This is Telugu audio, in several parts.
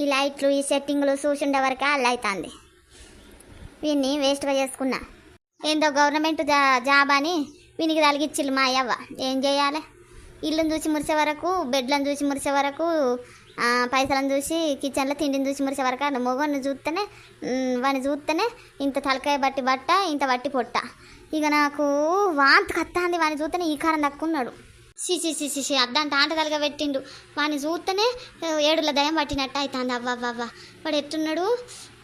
ఈ లైట్లు ఈ సెట్టింగ్లు చూసిండే వరకే అల్ల అవుతుంది. వీన్ని వేస్ట్గా చేసుకున్నా. ఏందో గవర్నమెంట్ జాబ్ అని వీనికి తలిగిచ్చిల్లు మా అయ్యవ్వ. ఏం చేయాలి? ఇల్లుని చూసి మురిసే వరకు, బెడ్లను చూసి మురిసే వరకు, పైసలను చూసి కిచెన్లో తిండిని చూసి మురిసే వరకు మొగోని చూస్తేనే వాడిని చూస్తేనే ఇంత తలకాయ బట్టి బట్ట, ఇంత బట్టి పొట్ట. ఇక నాకు వాంతి కత్తాంది. వాడిని చూస్తేనే ఈ కారం దక్కున్నాడు. సిసి అద్దంట ఆంట తలగా పెట్టిండు. వాడిని చూస్తేనే ఏడుల దయం పట్టినట్టు అవుతుంది. అవ్వవ్వ వాడు ఎట్టున్నాడు,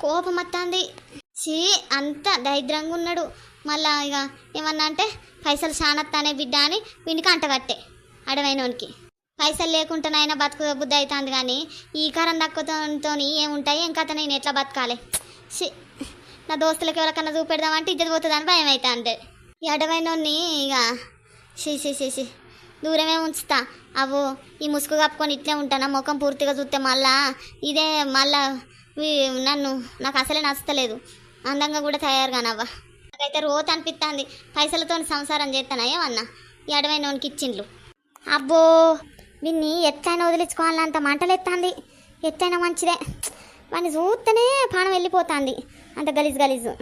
కోపం వస్తుంది. అంత దరిద్రంగా ఉన్నాడు. మళ్ళా ఇక ఏమన్నా అంటే పైసలు శానత్తానే బిడ్డ అని వీనికి అంటగట్టే. అడవైనోనికి పైసలు లేకుండానైనా బతుకు బుద్ధి అవుతుంది. కానీ ఈ కారం దక్కుతో ఏముంటాయి? ఇంకా నేను ఎట్లా బతకాలి? నా దోస్తులకి ఎవరికన్నా చూపెడదామంటే ఇద్దరు పోతుందని భయం అవుతా అంటే ఈ అడవైనోని ఇక షీ దూరమే ఉంచుతా. అవో ఈ ముసుగు కప్పుకొని ఇట్లే ఉంటానా? ముఖం పూర్తిగా చూస్తే ఇదే నాకు అసలే నచ్చలేదు. అందంగా కూడా తయారు కానవ్వ. నాకైతే రోత అనిపిస్తుంది. పైసలతో సంసారం చేస్తానా ఏమన్నా? ఈ అడవైనోనికి ఇచ్చిండ్లు. అబ్బో వీన్ని ఎట్లయినా వదిలించుకోవాలంత మంటలు ఎత్తాంది. ఎట్లయినా మంచిదే. వాడిని చూస్తేనే పానం వెళ్ళిపోతుంది. అంత గలీజు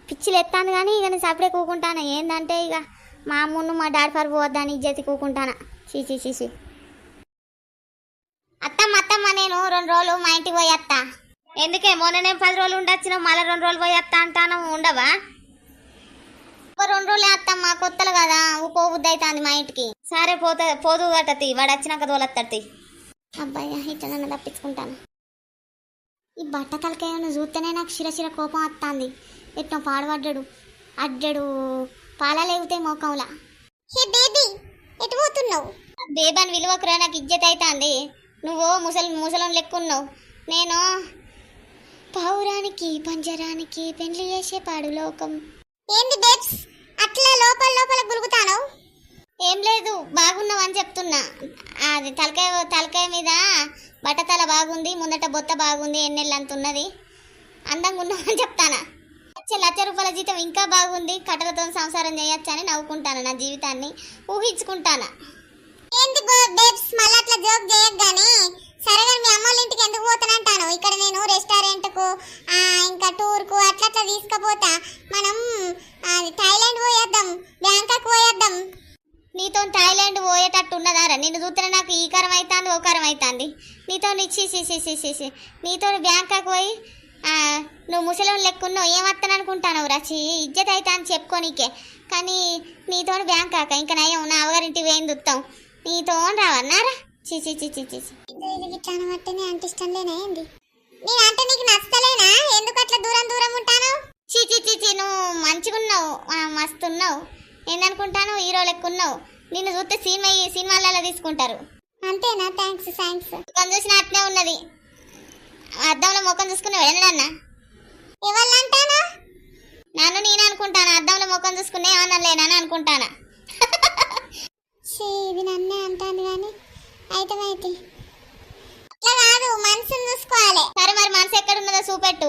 పిచ్చిలు ఎత్తాంది. కానీ ఇక నేను సపడే కూకుంటాను. ఏంటంటే ఇక మా అమ్మును మా డాడీ పరుపు పోవద్దని ఇజ్జతి కూకుంటానా. చీచి అత్తమ్మ నేను 2 రోజులు మా ఇంటికి పోయేస్తా. ఎందుకే? మొన్ననే 10 రోజులు ఉండొచ్చినావు, మళ్ళీ 2 రోజులు పోయేస్తా అంటాను. ఉండవా? 2 రోజులే అత్తమ్మ, కొత్తలు కదా, పోబుద్ది అవుతుంది మా ఇంటికి. సరే పోదు గట్టతి, వాడు వచ్చినాక తోలత్తడి. అబ్బాయ్యా ఇట్లా నన్ను తప్పించుకుంటాను. ఈ బట్ట తలకాయను చూస్తేనే నాకు శిరశిర కోపం వస్తుంది. ఎట్లా పాడుపడ్డాడు, అడ్డాడు, పాల లేవుతాయి మోకంలా. హే బేబీ, ఎటు పోతున్నావు? బేబీ అని విలువకురా, నాకు ఇజ్జత్ అవుతుంది. నువ్వు ముసలం లెక్కున్నావు. నేను పావురానికి పంజరానికి పెండ్లి చేసే పాడు లోకం. ఏంది బేబ్స్ అట్లా లోపల గురుగుతాను? ఏం లేదు, బాగున్నావు అని చెప్తున్నా. అది తలకాయ మీద బట్టతల బాగుంది, ముందట బొత్త బాగుంది, ఎన్నెళ్ళు అంత ఉన్నది, అందంగా ఉన్నావు అని చెప్తానా. ₹1,00,000 జీతం ఇంకా బాగుంది, కట్టలతో సంసారం చేయొచ్చు అని నవ్వుకుంటాను. నా జీవితాన్ని ఊహించుకుంటానా. ఏంది బేబ్స్ మళ్ళీ అట్లా జోక్ చేయగానే సరేగా మీ అమ్మోళ్ళ ఇంటికి ఎందుకు పోతానంటాను? ఇక్కడ నేను రెస్టారెంట్కు ఇంకా టూర్కు అట్లా తీసుకుపోతా. మనం థాయిలాండ్ పోయేద్దాం, బ్యాంకాక్ పోయేద్దాం. నీతో థాయిలాండ్ పోయేటట్టు ఉన్నదారా? నిన్ను చూస్తేనే నాకు ఈ కారం అవుతుంది, ఓ కారం అవుతుంది. నీతో నీతో బ్యాంకాక్ పోయి నువ్వు ముసలం లెక్కున్నావు, ఏమత్తను అనుకుంటాను రచి. ఇజ్జత్ అవుతా అని చెప్పుకోనీకే. కానీ నీతో బ్యాంకాక ఇంకా నయం, నా అవగారింటికి వేయింది ఉత్తాం. నీతో రావన్నారా? చీచి ఇట్లా అనబట్టనే అంటే ఇష్టం లేనేంది? నేను అంటే నీకు నచ్చలేనా? ఎందుకు అట్లా దూరం ఉంటాను? చీచి నువ్వు మంచిగున్నావు, మస్తున్నావు. ఏందనుకుంటాను? హీరో లెక్కున్నావు. నిన్ను చూస్తే సినిమాలలో తీసుకుంటారు. అంతేనా? థ్యాంక్స్. ముఖం చూసిన అట్నే ఉన్నది. అద్దంలో ముఖం చూసుకుని వెళ్ళడన్నా ఎవళ్ళంటానా? నేను అనుకుంటాను. అద్దంలో ముఖం చూసుకునే ఏమన్నా లేనని అనుకుంటానా. ఇది నన్నే అంటాను కానీ అయితే ఇట్లా కాదు, మనసుని చూసుకోవాలి. సరే మరి మనసు ఎక్కడున్నదో చూపెట్టు.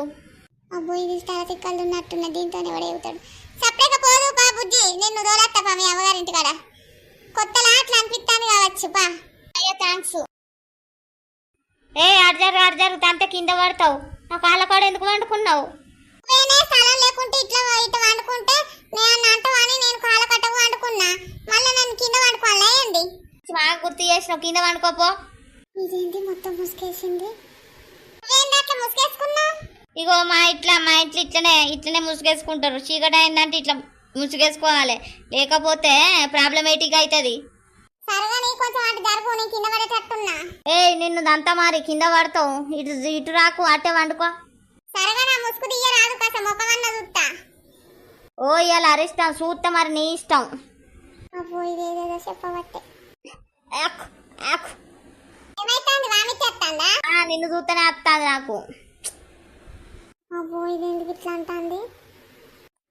అబ్బో ఇది తలతిక్కలు ఉన్నట్టున్న, దీంతోనే ఎవడేవుతాడు. సపరేట్గా పోదు పా బుజ్జి, నిన్ను దోలత్తపా మీ అమ్మగారింటి కాడ. కొత్తలా అట్లా అనిపిస్తాను కావచ్చు పా. అయ్యో థ్యాంక్స్. అర్జరు తంటే కింద పడతావు. నా కాళ్ళ కాడ ఎందుకు వండుకున్నావు? స్థలం లేకుంటే ఇట్లా వండుకుంటే నేను అంటావని నేను కాళ్ళ కట్టకు వండుకున్నా. మళ్ళీ నన్ను కింద వండుకోవాలా ఏంది? బాగా గుర్తు చేసినావు, కింద వండుకోపో. ఇదేంటి మొత్తం ముసుగేసింది? అట్లా ముసుగేసుకున్నా? ఇగో మా ఇంట్లో ఇట్లనే ముసుగేసుకుంటారు. చీకటి అయిందంటే ఇట్లా ముసుగేసుకోవాలి, లేకపోతే ప్రాబ్లమేటిక్ అవుతుంది. నిన్ను దంతా మారి కింద పడతావు. ఇటు రాకు, అట్టే వండుకో. ఓ ఇవాళ అరిష్టం చూస్తే మరి నీ ఇష్టం. నిన్ను చూస్తేనే వస్తుంది నాకు.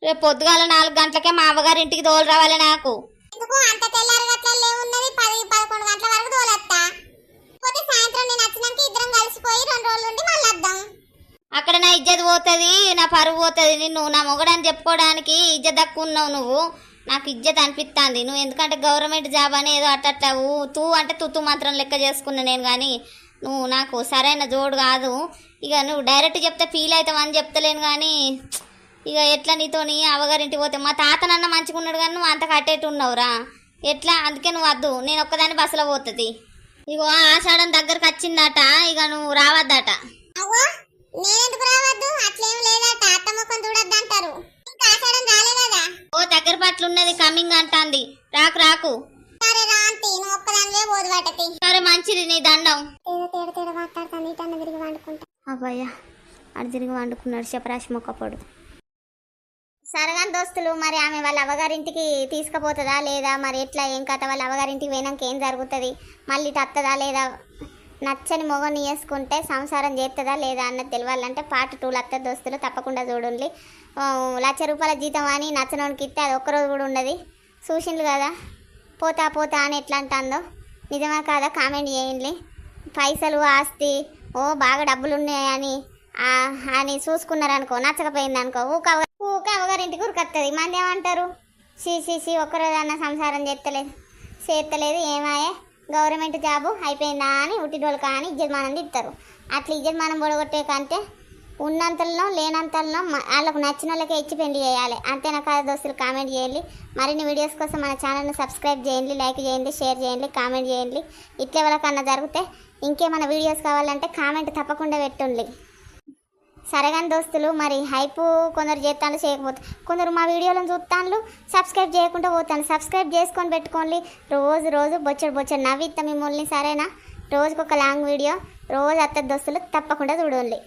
రేపు పొద్దుగాల 4 గంటలకే మా అవ్వగారింటికి తోలు రావాలి నాకు. అంత తెల్లారి గట్ల ఉన్నది 10-11 గంటల వరకు తోలత్తా. పోతే సాయంత్రం నేను వచ్చినాక ఇద్దరం కలిసిపోయి 2 రోజులు ఉండి మళ్ళీ వద్దాం. అక్కడ నా ఇజ్జత్ పోతుంది, నా పరువు పోతుంది. నిన్ను నా మొగడని చెప్పుకోవడానికి ఇజ్జత్ తక్కువ ఉన్నావు నువ్వు. నాకు ఇజ్జత్ అనిపిస్తుంది. నువ్వు ఎందుకంటే గవర్నమెంట్ జాబ్ అని ఏదో అట్లా తూ అంటే తుత్తు మాత్రం లెక్క చేసుకున్నా నేను. కానీ నువ్వు నాకు సరైన జోడు కాదు. ఇక నువ్వు డైరెక్ట్ చెప్తే ఫీల్ అవుతావు అని చెప్తలేను కానీ ఇక ఎట్లా నీతోని అవగారింటికి పోతే మా తాతనన్న మంచిగా ఉన్నాడు కానీ నువ్వు అంత కట్టేట్టు ఉన్నావురా. ఎట్లా? అందుకే నువ్వు వద్దు, నేను ఒక్కదాన్ని బస్సులో పోతుంది. ఇగో ఆషాఢం దగ్గరకు వచ్చిందట, ఇక నువ్వు రావద్దట. నేనెందుకు రావద్దు? అట్లేం లేదట, అత్తమ్మకం చూడొద్దంటారు. ఆషాఢం రాలేదా? ఓ దగ్గర పట్ల ఉన్నది కమింగ్ అంటాంది. రాకు రాకు. సరే రా ఆంటీ, నువ్వు ఒక్కదానివే పోదు వాటతి. సరే మంచిది, నీ దండం. తేడ మాట్లాడుతాను, ఇటన్న తిరిగి వండుకుంటా. అబ్బాయ్యా అడు తిరిగి వండుకున్నాడు చెప్పరాశి మొక్కపడు. సరగాని దోస్తులు, మరి ఆమె వాళ్ళ అవ్వగారింటికి తీసుకుపోతుందా లేదా, మరి ఎట్లా ఏం కథ, వాళ్ళ అవ్వగారింటికి పోయినాక ఏం జరుగుతుంది, మళ్ళీ తత్తదా లేదా, నచ్చని మొగని వేసుకుంటే సంసారం చేస్తుందా లేదా అన్నది తెలియాలంటే పార్ట్ 2 వస్తుంది దోస్తులు, తప్పకుండా చూడండి. ₹1,00,000 జీతం అని నచ్చనోనికి ఇస్తే అది ఒక్కరోజు కూడా ఉండదు. చూసిండ్రు కదా పోతా పోతా అని ఎట్లా అంటుందో, నిజమా కాదా కామెంట్ చేయండి. పైసలు ఆస్తి బాగా డబ్బులు ఉన్నాయని అని చూసుకున్నారనుకో, నచ్చకపోయిందనుకో ఊక అవగారింటికి ఉరికొస్తుంది. మంది ఏమంటారు, సి ఒక్కరోజన్న సంసారం చేస్తలేదు ఏమాయే గవర్నమెంట్ జాబు అయిపోయిందా అని ఉట్టిడోళ్ళు కానీ ఇజ్జతమానం తిస్తారు. అట్లా ఇజ్జతమానం పొడగొట్టే కంటే ఉన్నంతలో లేనంతలో వాళ్ళకు నచ్చిన వాళ్ళకే ఇచ్చి పెళ్లి చేయాలి. అంతేనా కాదు దోస్తులు? కామెంట్ చేయండి. మరిన్ని వీడియోస్ కోసం మన ఛానల్ని సబ్స్క్రైబ్ చేయండి, లైక్ చేయండి, షేర్ చేయండి, కామెంట్ చేయండి. ఇట్లా ఎవరికన్నా జరిగితే ఇంకేమైనా వీడియోస్ కావాలంటే కామెంట్ తప్పకుండా పెట్టండి. సరేగాని దోస్తులు, మరి హైపు కొందరు చేస్తాను చేయకపోతే కొందరు మా వీడియోలను చూస్తాను సబ్స్క్రైబ్ చేయకుండా పోతాను. సబ్స్క్రైబ్ చేసుకొని పెట్టుకోండి. రోజు బొచ్చడు నవ్విస్తాం మిమ్మల్ని. సరేనా? రోజుకొక లాంగ్ వీడియో రోజు అత్తది దోస్తులు, తప్పకుండా చూడండి.